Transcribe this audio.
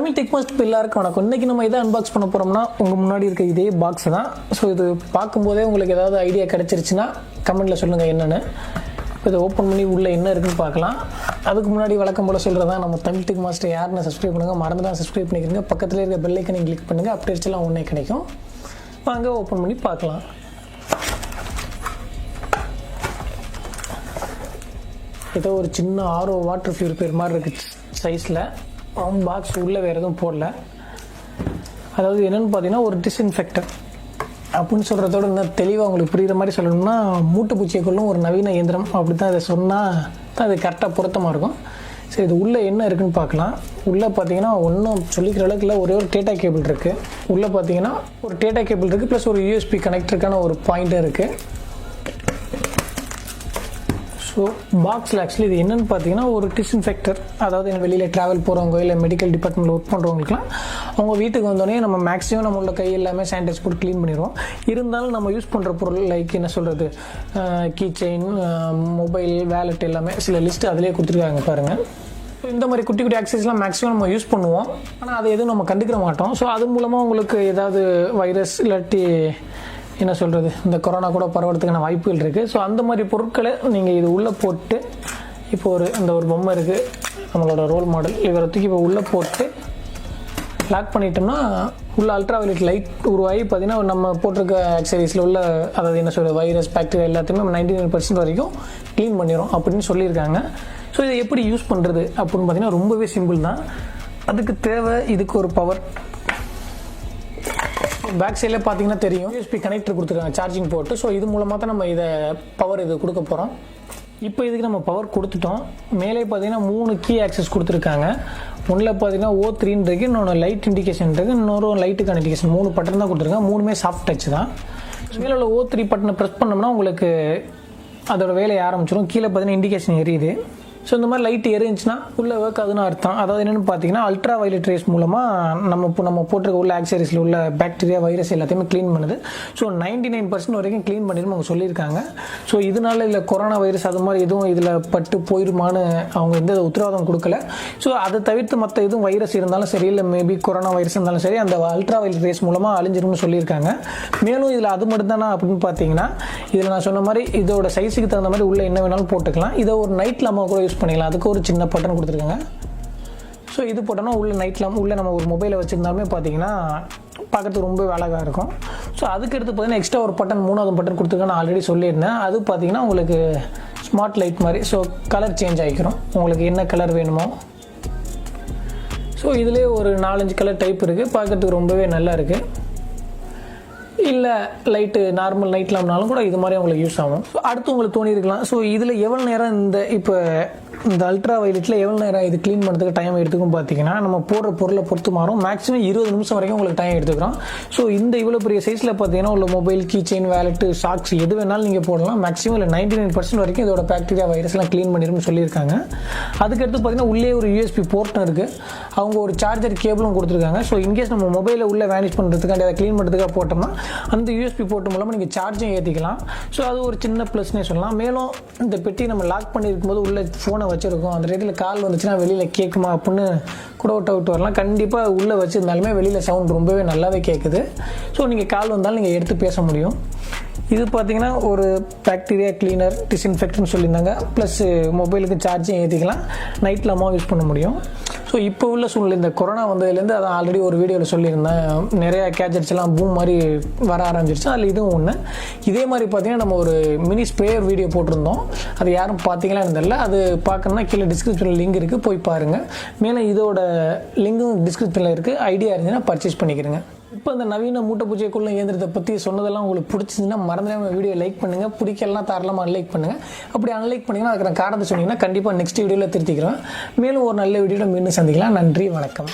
Tamil tech master எல்லாருக்கும் வணக்கம். இன்றைக்கி நம்ம எதை அன்பாக்ஸ் பண்ண போகிறோம்னா உங்கள் முன்னாடி இருக்க இதே பாக்ஸ் தான். ஸோ இது பார்க்கும்போதே உங்களுக்கு ஏதாவது ஐடியா கிடச்சிருச்சுன்னா கமெண்ட்டில் சொல்லுங்கள் என்னென்னு. இதை ஓப்பன் பண்ணி உள்ளே என்ன இருக்குன்னு பார்க்கலாம். அதுக்கு முன்னாடி வழக்கம் போல் சொல்கிறதா நம்ம தமிழ் டெக் மாஸ்டர் யாருன்னு சப்ஸ்கிரைப் பண்ணுங்கள், மறந்துதான் சப்ஸ்கிரைப் பண்ணிக்கிறீங்க. பக்கத்தில் இருக்க பெல் ஐக்கனை கிளிக் பண்ணுங்கள், அப்படி அடிச்செல்லாம் ஒன்றே கிடைக்கும். வாங்க ஓப்பன் பண்ணி பார்க்கலாம். ஏதோ ஒரு சின்ன ஆர்ஓ வாட்டர் பியூரிஃபையர் மாதிரி இருக்குது சைஸில். பாக்ஸ் உள்ளே வேறு எதுவும் போடல. அதாவது என்னென்னு பார்த்தீங்கன்னா ஒரு டிஸ்இன்ஃபெக்டர் அப்படின்னு சொல்கிறதோட இன்னும் தெளிவாக உங்களுக்கு புரிகிற மாதிரி சொல்லணும்னா மூட்டைப்பூச்சியை கொள்ளும் ஒரு நவீன இயந்திரம் அப்படி தான் இதை சொன்னால் தான் அது கரெக்டாக பொருத்தமாக இருக்கும். சரி, இது உள்ளே என்ன இருக்குதுன்னு பார்க்கலாம். உள்ளே பார்த்தீங்கன்னா ஒன்றும் சொல்லிக்கிற அளவுக்கு இல்லை, ஒரே ஒரு டேட்டா கேபிள் இருக்குது. உள்ளே பார்த்தீங்கன்னா ஒரு டேட்டா கேபிள் இருக்குது, ப்ளஸ் ஒரு யூஎஸ்பி கனெக்டருக்கான ஒரு பாயிண்ட்டும் இருக்குது. ஸோ பாக்ஸில் ஆக்சுவலி இது என்னென்னு பார்த்தீங்கன்னா ஒரு டிஸ்இன்ஃபெக்டர். அதாவது வெளியில் ட்ராவல் போகிறவங்க இல்லை மெடிக்கல் டிபார்ட்மெண்ட்டில் ஒர்க் பண்ணுறவங்களுக்குலாம் அவங்க வீட்டுக்கு வந்தோடனே நம்ம மேக்ஸிமம் நம்மளோட கை எல்லாமே சானிடைஸ் போட்டு க்ளீன் பண்ணிடுவோம். இருந்தாலும் நம்ம யூஸ் பண்ணுற பொருள் லைக் என்ன சொல்கிறது, கீ செயின், மொபைல், வேலெட் எல்லாமே சில லிஸ்ட்டு அதிலே கொடுத்துருக்காங்க பாருங்கள். ஸோ இந்த மாதிரி குட்டி குட்டி ஆக்சஸரிஸ்லாம் மேக்ஸிமம் நம்ம யூஸ் பண்ணுவோம், ஆனால் அதை எதுவும் நம்ம கண்டுக்கிற மாட்டோம். ஸோ அது மூலமாக உங்களுக்கு ஏதாவது வைரஸ் இல்லாட்டி என்ன சொல்கிறது இந்த கொரோனா கூட பரவறதுக்கான வாய்ப்புகள் இருக்குது. ஸோ அந்த மாதிரி பொருட்களை நீங்கள் இது உள்ளே போட்டு இப்போ ஒரு பொம்மை இருக்குது, நம்மளோட ரோல் மாடல், இவரை தூக்கி இப்போ உள்ளே போட்டு லாக் பண்ணிட்டோம்னா உள்ள அல்ட்ரா வயலட் லைட் உருவாகி பார்த்தீங்கன்னா நம்ம போட்டிருக்க ஆக்சரிஸில் உள்ள அதாவது என்ன சொல்கிறது வைரஸ் பாக்டீரியா எல்லாத்தையுமே 99% வரைக்கும் க்ளீன் பண்ணிடும் அப்படின்னு சொல்லியிருக்காங்க. ஸோ இதை எப்படி யூஸ் பண்ணுறது அப்படின்னு பார்த்தீங்கன்னா ரொம்பவே சிம்பிள் தான். அதுக்கு தேவை இதுக்கு ஒரு பவர். பேக் சைடில் பார்த்தீங்கன்னா தெரியும் யூஎஸ்பி கனெக்டர் கொடுத்துருக்காங்க, சார்ஜிங் போட்டு. ஸோ இது மூலமாக தான் நம்ம இதை பவர் இது கொடுக்க போகிறோம். இப்போ இதுக்கு நம்ம பவர் கொடுத்துட்டோம். மேலே பார்த்தீங்கன்னா 3 கீ ஆக்சஸ் கொடுத்துருக்காங்க. ஒன்றில் பார்த்தீங்கன்னா O3 இருக்குது, இன்னொன்று லைட் இண்டிகேஷன் இருக்குது, இன்னொரு லைட்டுக்கான இண்டிகேஷன். 3 பட்டன் தான் கொடுத்துருக்காங்க, 3மே சாஃப்ட் டச் தான். மேலே உள்ள O3 பட்டனை ப்ரெஸ் பண்ணோம்னா உங்களுக்கு அதோட வேலையை ஆரம்பிச்சிடும். கீழே பார்த்தீங்கன்னா இண்டிகேஷன் எரியுது. ஸோ இந்த மாதிரி லைட் எரிஞ்சுன்னா உள்ளே ஒர்க் ஆகுதுன்னு அர்த்தம். அதாவது என்னென்னு பார்த்தீங்கன்னா அல்ட்ரா வயலட் ரேஸ் மூலமாக நம்ம போட்டிருக்க உள்ள ஆக்சரிஸில் உள்ள பாக்டீரியா வைரஸ் எல்லாத்தையுமே க்ளீன் பண்ணுது. ஸோ 99% வரைக்கும் க்ளீன் பண்ணிடும் அவங்க சொல்லியிருக்காங்க. ஸோ இதனால இல்லை கொரோனா வைரஸ் அது மாதிரி எதுவும் இதில் பட்டு போயிருமான்னு அவங்க எந்த உத்தரவாதம் கொடுக்கல. ஸோ அதை தவிர்த்து மற்ற எதுவும் வைரஸ் இருந்தாலும் சரி, இல்லை மேபி கொரோனா வைரஸ் இருந்தாலும் சரி, அந்த அல்ட்ரா வயலட் ரேஸ் மூலமாக அழிஞ்சிரும்னு சொல்லியிருக்காங்க. மேலும் இதில் அது மட்டும் தானே அப்படின்னு பார்த்தீங்கன்னா இதில் நான் சொன்ன மாதிரி இதோட சைஸுக்கு தகுந்த மாதிரி உள்ளே என்ன வேணாலும் போட்டுக்கலாம். இதை ஒரு நைட் லாம்பாக கூட யூஸ் பண்ணிக்கலாம். அதுக்கு ஒரு சின்ன பட்டன் கொடுத்துருக்காங்க. ஸோ இது போட்டோம்னா உள்ள நைட் லாம்ப் உள்ள நம்ம ஒரு மொபைலை வச்சுருந்தாலுமே பார்த்தீங்கன்னா பார்க்குறதுக்கு ரொம்ப அழகாக இருக்கும். ஸோ அதுக்கு எடுத்து பார்த்தீங்கன்னா எக்ஸ்ட்ரா ஒரு பட்டன் 3வது பட்டன் கொடுத்துருக்கேன், நான் ஆல்ரெடி சொல்லியிருந்தேன். அது பார்த்தீங்கன்னா உங்களுக்கு ஸ்மார்ட் லைட் மாதிரி. ஸோ கலர் சேஞ்ச் ஆகிக்கிறோம் உங்களுக்கு என்ன கலர் வேணுமோ. ஸோ இதுலேயே ஒரு 4-5 கலர் டைப் இருக்குது, பார்க்குறதுக்கு ரொம்பவே நல்லா இருக்குது. இல்லை லைட்டு நார்மல் நைட் லாம்ப்னாலும் கூட இது மாதிரி உங்களுக்கு யூஸ் ஆகும். ஸோ அடுத்து உங்களுக்கு தோணியிருக்கலாம், ஸோ இதில் எவ்வளோ நேரம் இந்த அல்ட்ரா வயலட்டில் எவ்வளோ நேரம் இது க்ளீன் பண்ணுறதுக்கு டைம் எடுத்துக்கும் பார்த்தீங்கன்னா நம்ம போடுற பொருளை பொறுத்து மாறும். மேக்ஸிமம் 20 நிமிஷம் வரைக்கும் உங்களுக்கு டைம் எடுத்துக்கிறோம். ஸோ இவ்வளோ பெரிய சைஸில் பார்த்தீங்கன்னா உள்ள mobile, key chain, wallet, socks எது வேணாலும் நீங்கள் போடலாம். மேக்ஸிமம் இல்லை 99% வரைக்கும் இதோட பாக்டீரியா வைரஸ்லாம் க்ளீன் பண்ணிடும்னு சொல்லியிருக்காங்க. அதுக்கடுத்து பார்த்தீங்கன்னா உள்ளே ஒரு யூஎஸ்பி போர்ட்டும் இருக்குது, அவங்க ஒரு சார்ஜர் கேபிளும் கொடுத்துருக்காங்க. ஸோ இன்கேஸ் நம்ம மொபைலை உள்ளே வேனிஷ் பண்ணுறதுக்காண்டி அதை க்ளீன் பண்ணுறதுக்காக போட்டோம்னா அந்த யூஎஸ்பி போர்ட் மூலமாக நீங்கள் சார்ஜும் ஏற்றிக்கலாம். ஸோ அது ஒரு சின்ன ப்ளஸ்னே சொல்லலாம். மேலும் இந்த பெட்டி நம்ம லாக் பண்ணியிருக்கும் போது உள்ள ஃபோனை வச்சுருக்கோம், அந்த ரேட்டில் கால் வந்துச்சுன்னா வெளியில் கேட்குமா அப்படின்னு கூட விட்டு வரலாம். கண்டிப்பாக உள்ளே வச்சுருந்தாலுமே வெளியில் சவுண்ட் ரொம்பவே நல்லாவே கேட்குது. ஸோ நீங்கள் கால் வந்தாலும் நீங்கள் எடுத்து பேச முடியும். இது பார்த்தீங்கன்னா ஒரு பாக்டீரியா கிளீனர் டிஸ்இன்ஃபெக்ட்னு சொல்லியிருந்தாங்க, ப்ளஸ் மொபைலுக்கு சார்ஜும் ஏற்றிக்கலாம், நைட் லாம்பாக யூஸ் பண்ண முடியும். ஸோ இப்போ உள்ள சூழ்நிலை இந்த கொரோனா வந்ததுலேருந்து அதான் ஆல்ரெடி ஒரு வீடியோவில் சொல்லியிருந்தேன், நிறையா கேஜெட்ஸ் எல்லாம் பூம் மாதிரி வர ஆரம்பிச்சிருச்சு. அதில் இதுவும் ஒன்று. இதே மாதிரி பார்த்தீங்கன்னா நம்ம ஒரு மினி ஸ்ப்ரேயர் வீடியோ போட்டிருந்தோம், அது யாரும் பார்த்தீங்களான்னு தெரியல. அது பார்க்கணுன்னா கீழே டிஸ்கிரிப்ஷனில் லிங்க் இருக்குது, போய் பாருங்கள். மேலும் இதோட லிங்கும் டிஸ்கிரிப்ஷனில் இருக்குது, ஐடியா இருந்துச்சுன்னா பர்ச்சேஸ் பண்ணிக்கிறேங்க. இப்போ இந்த நவீன மூட்டைப்பூச்சிக்குள்ள இயந்திரத்தை பற்றி சொன்னதெல்லாம் உங்களுக்கு பிடிச்சிருந்துன்னா மறந்துடாம வீடியோ லைக் பண்ணுங்கள், பிடிக்கலாம் தாராளமாக அன்லைக் பண்ணுங்கள். அப்படி அன்லைக் பண்ணிங்கன்னா அதுக்கு நான் காரணத்தை சொன்னீங்கன்னா கண்டிப்பாக நெக்ஸ்ட் வீடியோவில் திருத்திக்கிறேன். மேலும் ஒரு நல்ல வீடியோவில் மீண்டும் சந்திக்கலாம். நன்றி, வணக்கம்.